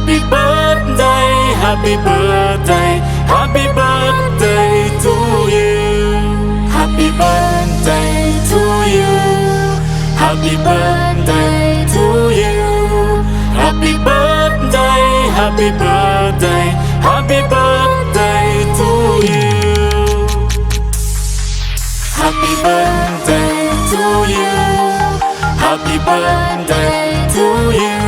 Happy birthday, happy birthday, happy birthday to you. Happy birthday to you. Happy birthday to you. Happy birthday, happy birthday, happy birthday to you. Happy birthday to you. Happy birthday to you.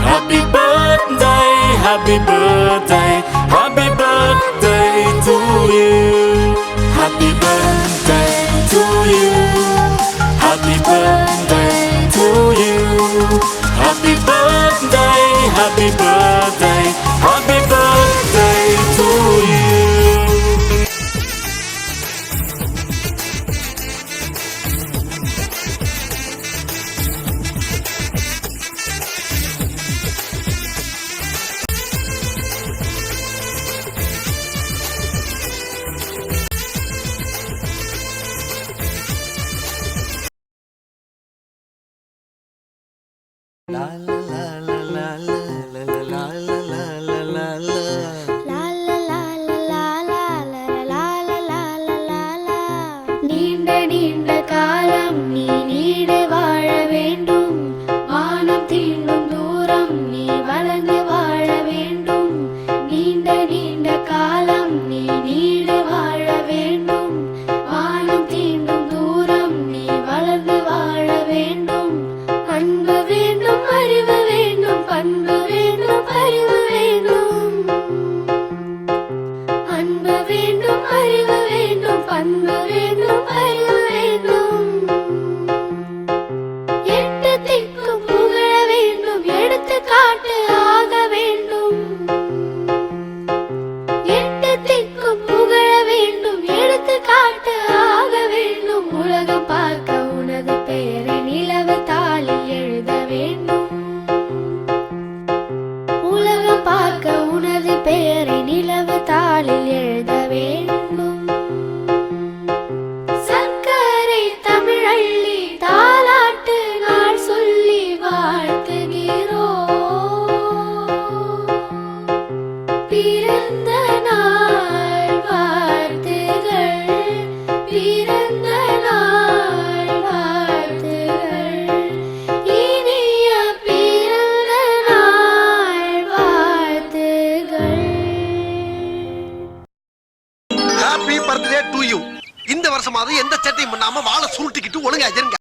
Happy birthday, happy birthday, happy birthday to you. Happy birthday to you. Happy birthday to you. Happy birthday, happy birthday, happy birthday to you. La la la la la la la la la la la. நீண்ட நீண்ட காலம் நீ need வாழ வேண்டும். வானம் தீண்டும் தூரம் நீ வளர்ந்து வாழ வேண்டும். நீண்ட நீண்ட காலம் நீ நீடு வாழ வேண்டும். வானம் தீண்டும் தூரம் நீ வளர்ந்து வாழ வேண்டும். அன்பு வேண்டும், அறிவு வேண்டும், பண்பு வேண்டும், அறிவு வேண்டும். அன்பு வேண்டும், அறிவு வேண்டும், பண்பு வேண்டும், அறிவு வேண்டும். எட்டு திக்கும் புகழ வேண்டும், எடுத்துக்காட்டு ஆக வேண்டும். எட்டு திக்கும் புகழ வேண்டும், எடுத்துக்காட்டு ஆக வேண்டும். உலகம் பார்க்க உனது பெயரை நிலவு தாளில் எழுத வேண்டும். உலகம் பார்க்க உனது பெயரை நிலவு தாளில்